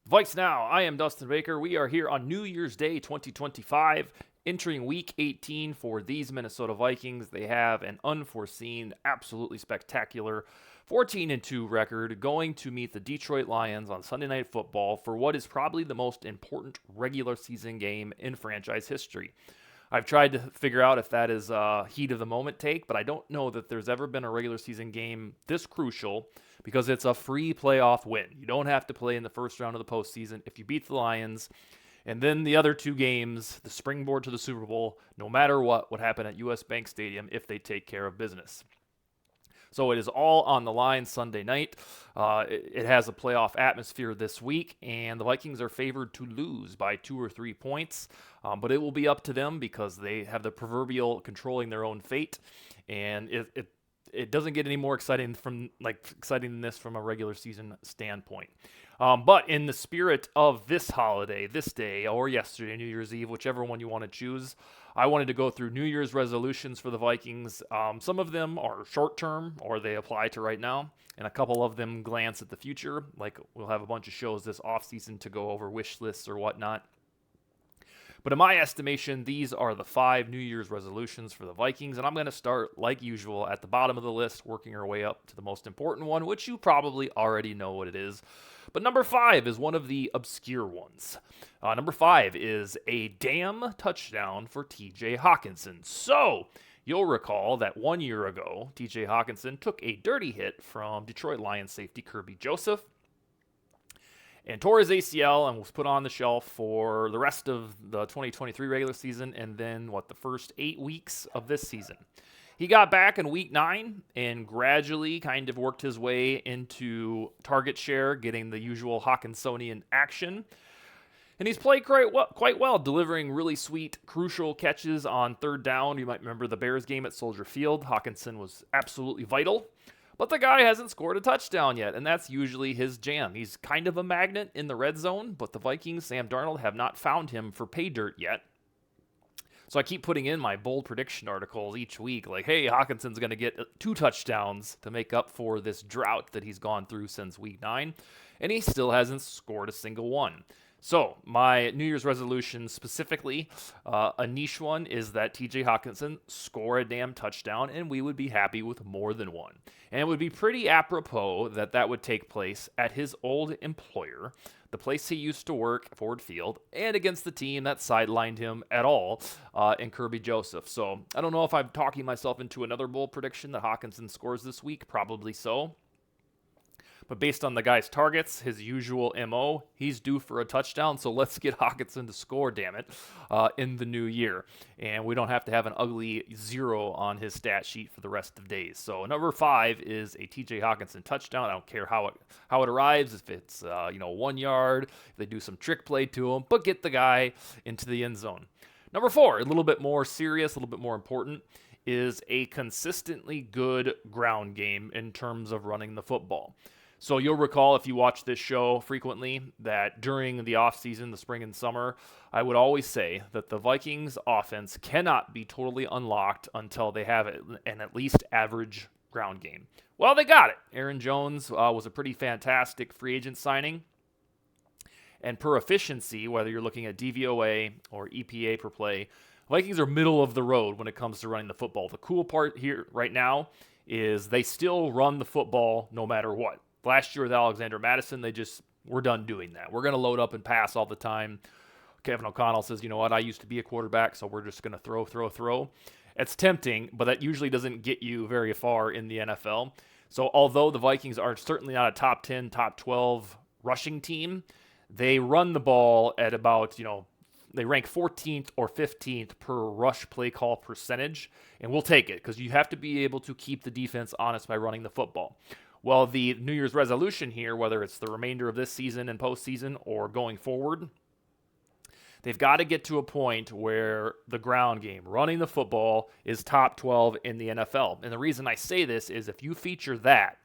VikesNow, I am Dustin Baker. We are here on New Year's Day 2025, entering Week 18 for these Minnesota Vikings. They have an unforeseen, absolutely spectacular 14-2 record going to meet the Detroit Lions on Sunday Night Football for what is probably the most important regular season game in franchise history. I've tried to figure out if that is a heat of the moment take, but I don't know that there's ever been a regular season game this crucial because it's a free playoff win. You don't have to play in the first round of the postseason if you beat the Lions. And then the other two games, the springboard to the Super Bowl, no matter what would happen at US Bank Stadium if they take care of business. So it is all on the line Sunday night. It has a playoff atmosphere this week, and the Vikings are favored to lose by 2 or 3 points. But it will be up to them because they have the proverbial controlling their own fate, and it doesn't get any more exciting than this from a regular season standpoint. But in the spirit of this holiday, this day, or yesterday, New Year's Eve, whichever one you want to choose, I wanted to go through New Year's resolutions for the Vikings. Some of them are short-term, or they apply to right now, and a couple of them glance at the future, like we'll have a bunch of shows this offseason to go over wish lists or whatnot. But in my estimation, these are the 5 New Year's resolutions for the Vikings, and I'm going to start, like usual, at the bottom of the list, working our way up to the most important one, which you probably already know what it is. But number 5 is one of the obscure ones. Number 5 is a damn touchdown for TJ Hockenson. So, you'll recall that 1 year ago, TJ Hockenson took a dirty hit from Detroit Lions safety Kirby Joseph and tore his ACL and was put on the shelf for the rest of the 2023 regular season and then, the first 8 weeks of this season. He got back in Week 9 and gradually kind of worked his way into target share, getting the usual Hawkinsonian action. And he's played quite well, delivering really sweet, crucial catches on third down. You might remember the Bears game at Soldier Field. Hockenson was absolutely vital. But the guy hasn't scored a touchdown yet, and that's usually his jam. He's kind of a magnet in the red zone, but the Vikings, Sam Darnold, have not found him for pay dirt yet. So I keep putting in my bold prediction articles each week, like, hey, Hawkinson's going to get 2 touchdowns to make up for this drought that he's gone through since Week 9, and he still hasn't scored a single one. So, my New Year's resolution specifically, a niche one, is that TJ Hockenson score a damn touchdown, and we would be happy with more than one. And it would be pretty apropos that would take place at his old employer, the place he used to work, Ford Field, and against the team that sidelined him at all in Kirby Joseph. So, I don't know if I'm talking myself into another bold prediction that Hockenson scores this week. Probably so. But based on the guy's targets, his usual MO, he's due for a touchdown. So let's get Hockenson to score, damn it, in the new year. And we don't have to have an ugly 0 on his stat sheet for the rest of days. So number 5 is a TJ Hockenson touchdown. I don't care how it arrives, if it's 1 yard, if they do some trick play to him, but get the guy into the end zone. Number 4, a little bit more serious, a little bit more important, is a consistently good ground game in terms of running the football. So you'll recall, if you watch this show frequently, that during the offseason, the spring and summer, I would always say that the Vikings offense cannot be totally unlocked until they have an at least average ground game. Well, they got it. Aaron Jones was a pretty fantastic free agent signing. And per efficiency, whether you're looking at DVOA or EPA per play, Vikings are middle of the road when it comes to running the football. The cool part here right now is they still run the football no matter what. Last year with Alexander Madison, we're done doing that. We're going to load up and pass all the time. Kevin O'Connell says, you know what, I used to be a quarterback, so we're just going to throw. It's tempting, but that usually doesn't get you very far in the NFL. So although the Vikings are certainly not a top 10, top 12 rushing team, they run the ball at about, they rank 14th or 15th per rush play call percentage, and we'll take it because you have to be able to keep the defense honest by running the football. Well, the New Year's resolution here, whether it's the remainder of this season and postseason or going forward, they've got to get to a point where the ground game, running the football, is top 12 in the NFL. And the reason I say this is if you feature that,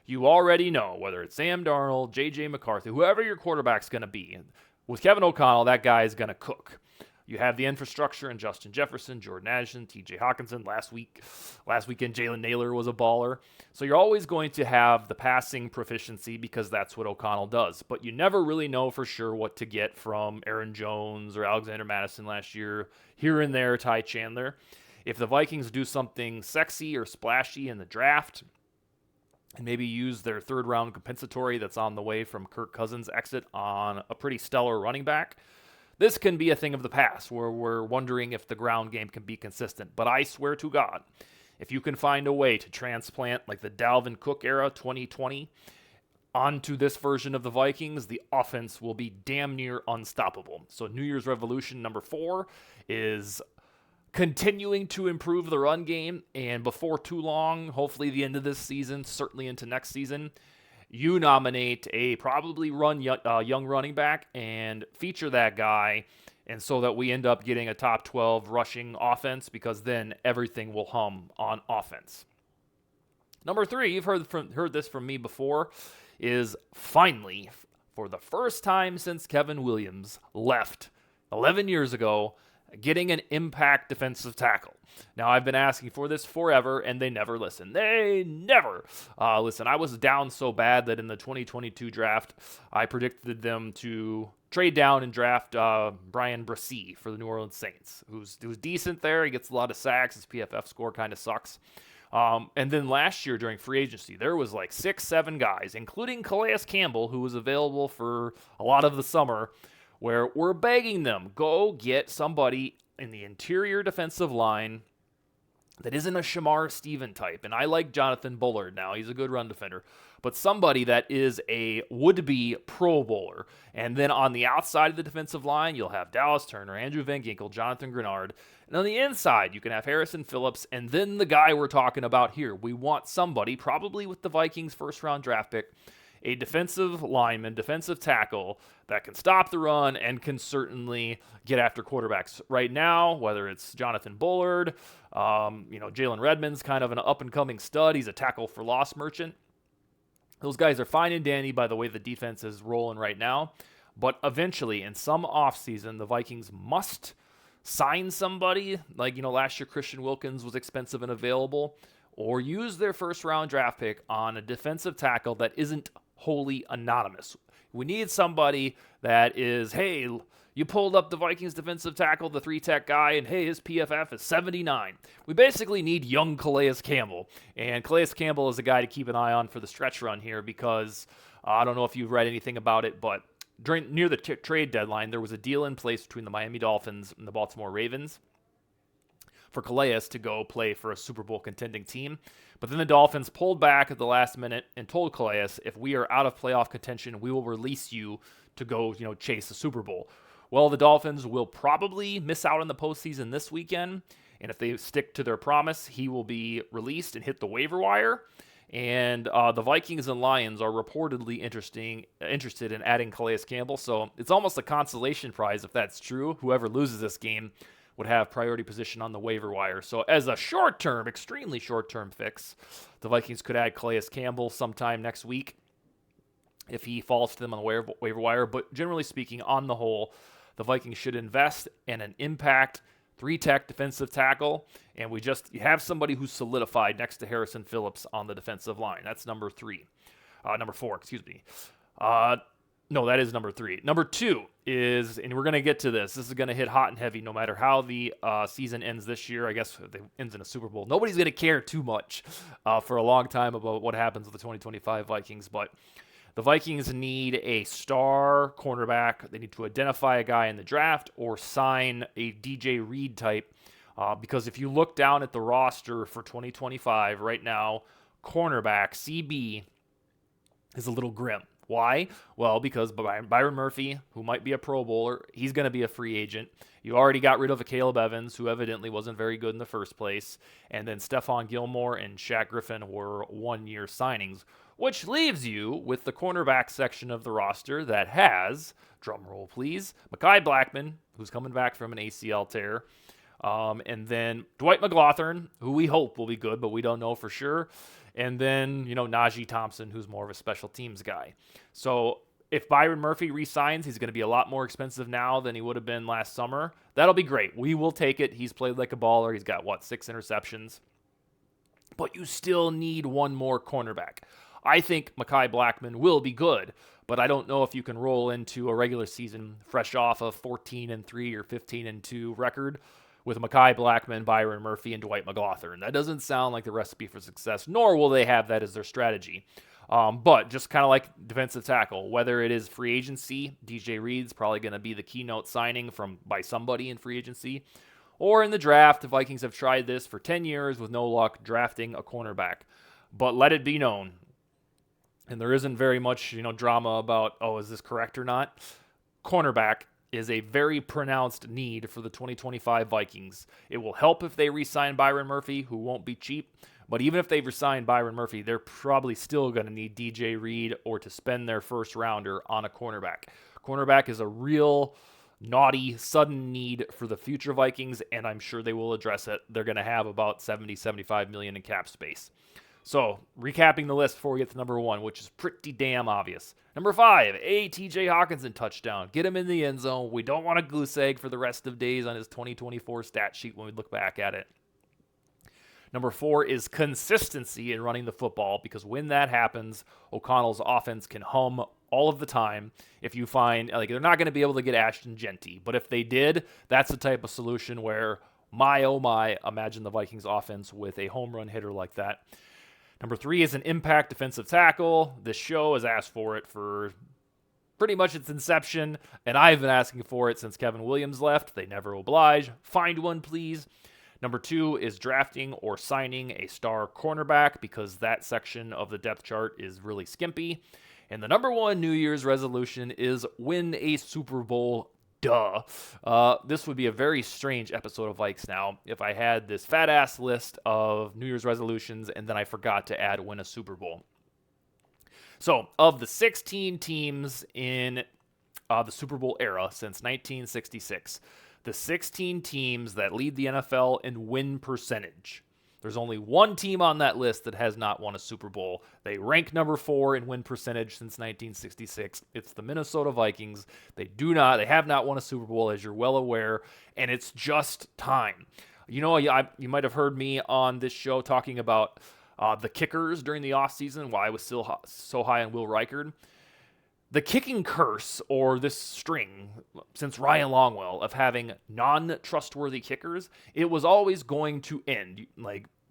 you already know, whether it's Sam Darnold, J.J. McCarthy, whoever your quarterback's going to be. With Kevin O'Connell, that guy is going to cook. You have the infrastructure in Justin Jefferson, Jordan Addison, TJ Hawkinson. Last weekend, Jalen Naylor was a baller. So you're always going to have the passing proficiency because that's what O'Connell does. But you never really know for sure what to get from Aaron Jones or Alexander Madison last year. Here and there, Ty Chandler. If the Vikings do something sexy or splashy in the draft, and maybe use their third-round compensatory that's on the way from Kirk Cousins' exit on a pretty stellar running back, this can be a thing of the past where we're wondering if the ground game can be consistent. But I swear to God, if you can find a way to transplant like the Dalvin Cook era 2020 onto this version of the Vikings, the offense will be damn near unstoppable. So New Year's Revolution number 4 is continuing to improve the run game, and before too long, hopefully the end of this season, certainly into next season, you nominate a probably young running back and feature that guy, and so that we end up getting a top 12 rushing offense, because then everything will hum on offense. Number 3, you've heard this from me before, is finally, for the first time since Kevin Williams left 11 years ago, getting an impact defensive tackle. Now, I've been asking for this forever, and they never listen. They never listen. I was down so bad that in the 2022 draft, I predicted them to trade down and draft Brian Brissy for the New Orleans Saints, who's decent there. He gets a lot of sacks. His PFF score kind of sucks. And then last year during free agency, there was like 6-7 guys, including Calais Campbell, who was available for a lot of the summer, where we're begging them, go get somebody in the interior defensive line that isn't a Shamar Stephen type. And I like Jonathan Bullard now. He's a good run defender. But somebody that is a would-be Pro Bowler. And then on the outside of the defensive line, you'll have Dallas Turner, Andrew Van Ginkel, Jonathan Grenard. And on the inside, you can have Harrison Phillips. And then the guy we're talking about here. We want somebody, probably with the Vikings' first-round draft pick, a defensive lineman, defensive tackle that can stop the run and can certainly get after quarterbacks. Right now, whether it's Jonathan Bullard, Jalen Redmond's kind of an up-and-coming stud. He's a tackle for loss merchant. Those guys are fine and dandy by the way the defense is rolling right now. But eventually, in some offseason, the Vikings must sign somebody. Like, last year Christian Wilkins was expensive and available. Or use their first-round draft pick on a defensive tackle that isn't wholly anonymous. We need somebody that is, hey, you pulled up the Vikings defensive tackle, the 3-tech guy, and hey, his PFF is 79. We basically need young Calais Campbell. And Calais Campbell is a guy to keep an eye on for the stretch run here, because I don't know if you've read anything about it, but near the trade deadline, there was a deal in place between the Miami Dolphins and the Baltimore Ravens for Calais to go play for a Super Bowl contending team. But then the Dolphins pulled back at the last minute and told Calais, if we are out of playoff contention, we will release you to go, chase the Super Bowl. Well, the Dolphins will probably miss out on the postseason this weekend. And if they stick to their promise, he will be released and hit the waiver wire. And the Vikings and Lions are reportedly interested in adding Calais Campbell. So it's almost a consolation prize if that's true. Whoever loses this game would have priority position on the waiver wire. So as a short-term, extremely short-term fix, the Vikings could add Calais Campbell sometime next week if he falls to them on the waiver wire. But generally speaking, on the whole, the Vikings should invest in an impact 3-tech defensive tackle, and you have somebody who's solidified next to Harrison Phillips on the defensive line. That's number 4, excuse me. No, that is number 3. Number 2 is, and we're going to get to this is going to hit hot and heavy no matter how the season ends this year. I guess if it ends in a Super Bowl, nobody's going to care too much for a long time about what happens with the 2025 Vikings, but the Vikings need a star cornerback. They need to identify a guy in the draft or sign a DJ Reed type, because if you look down at the roster for 2025 right now, cornerback CB is a little grim. Why? Well, because Byron Murphy, who might be a Pro Bowler, he's going to be a free agent. You already got rid of a Caleb Evans, who evidently wasn't very good in the first place. And then Stephon Gilmore and Shaq Griffin were one-year signings, which leaves you with the cornerback section of the roster that has, drumroll please, Mekhi Blackmon, who's coming back from an ACL tear, and then Dwight McGlothern, who we hope will be good, but we don't know for sure. And then, Najee Thompson, who's more of a special teams guy. So if Byron Murphy re-signs, he's going to be a lot more expensive now than he would have been last summer. That'll be great. We will take it. He's played like a baller. He's got, 6 interceptions? But you still need one more cornerback. I think Mekhi Blackmon will be good, but I don't know if you can roll into a regular season fresh off a 14-3 or 15-2 record with Mekhi Blackmon, Byron Murphy, and Dwight McGlothern. That doesn't sound like the recipe for success, nor will they have that as their strategy. But just kind of like defensive tackle, whether it is free agency, DJ Reed's probably going to be the keynote signing by somebody in free agency, or in the draft. The Vikings have tried this for 10 years with no luck drafting a cornerback. But let it be known, and there isn't very much, drama about, is this correct or not? Cornerback is a very pronounced need for the 2025 Vikings. It will help if they re-sign Byron Murphy, who won't be cheap. But even if they've re-signed Byron Murphy, they're probably still going to need DJ Reed or to spend their first rounder on a cornerback. Cornerback is a real naughty, sudden need for the future Vikings, and I'm sure they will address it. They're going to have about $75 million in cap space. So, recapping the list before we get to number 1, which is pretty damn obvious. Number 5, a TJ Hawkinson touchdown. Get him in the end zone. We don't want a goose egg for the rest of days on his 2024 stat sheet when we look back at it. Number 4 is consistency in running the football, because when that happens, O'Connell's offense can hum all of the time. If you find, they're not going to be able to get Ashton Genty, but if they did, that's the type of solution where, oh my, imagine the Vikings offense with a home run hitter like that. Number 3 is an impact defensive tackle. This show has asked for it for pretty much its inception, and I've been asking for it since Kevin Williams left. They never oblige. Find one, please. Number 2 is drafting or signing a star cornerback, because that section of the depth chart is really skimpy. And the number 1 New Year's resolution is win a Super Bowl. Duh. This would be a very strange episode of VikesNow if I had this fat-ass list of New Year's resolutions and then I forgot to add win a Super Bowl. So, of the 16 teams in the Super Bowl era since 1966, the 16 teams that lead the NFL in win percentage, there's only one team on that list that has not won a Super Bowl. They rank number 4 in win percentage since 1966. It's the Minnesota Vikings. They have not won a Super Bowl, as you're well aware, and it's just time. You might have heard me on this show talking about the kickers during the offseason, why I was still so high on Will Reichard. The kicking curse, or this string, since Ryan Longwell, of having non-trustworthy kickers, it was always going to end.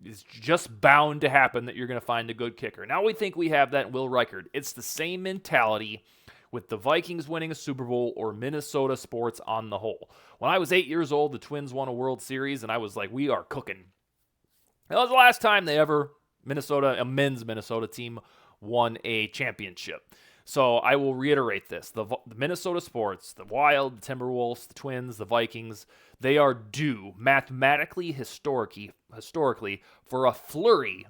It's just bound to happen that you're going to find a good kicker. Now we think we have that in Will Reichard. It's the same mentality with the Vikings winning a Super Bowl or Minnesota sports on the whole. When I was 8 years old, the Twins won a World Series, and I was like, we are cooking. That was the last time a men's Minnesota team won a championship. So I will reiterate this. The Minnesota sports, the Wild, the Timberwolves, the Twins, the Vikings, they are due mathematically, historically, for a flurry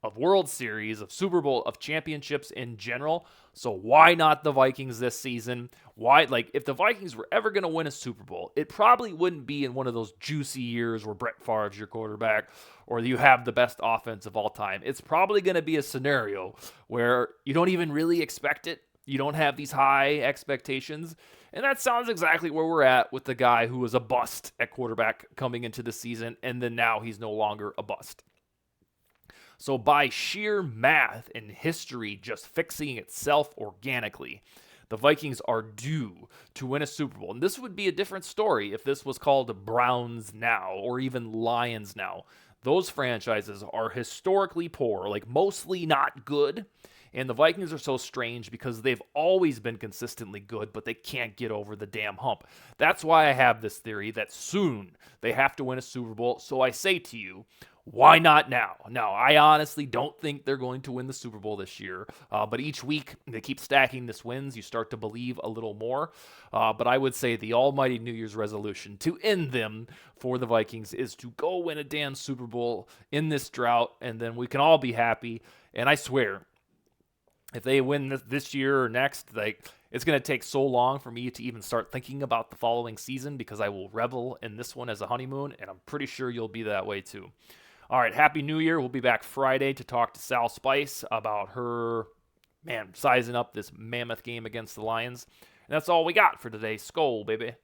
of World Series, of Super Bowl, of championships in general. So why not the Vikings this season? If the Vikings were ever going to win a Super Bowl, it probably wouldn't be in one of those juicy years where Brett Favre's your quarterback or you have the best offense of all time. It's probably going to be a scenario where you don't even really expect it. You don't have these high expectations. And that sounds exactly where we're at with the guy who was a bust at quarterback coming into the season, and then now he's no longer a bust. So by sheer math and history just fixing itself organically, the Vikings are due to win a Super Bowl. And this would be a different story if this was called Browns now or even Lions now. Those franchises are historically poor, mostly not good. And the Vikings are so strange because they've always been consistently good, but they can't get over the damn hump. That's why I have this theory that soon they have to win a Super Bowl. So I say to you, why not now? Now, I honestly don't think they're going to win the Super Bowl this year. But each week they keep stacking this wins. You start to believe a little more. But I would say the almighty New Year's resolution to end them for the Vikings is to go win a damn Super Bowl in this drought. And then we can all be happy. And I swear, if they win this year or next, it's going to take so long for me to even start thinking about the following season because I will revel in this one as a honeymoon, and I'm pretty sure you'll be that way too. All right, Happy New Year. We'll be back Friday to talk to Sal Spice about her man, sizing up this mammoth game against the Lions. And that's all we got for today. Skol, baby.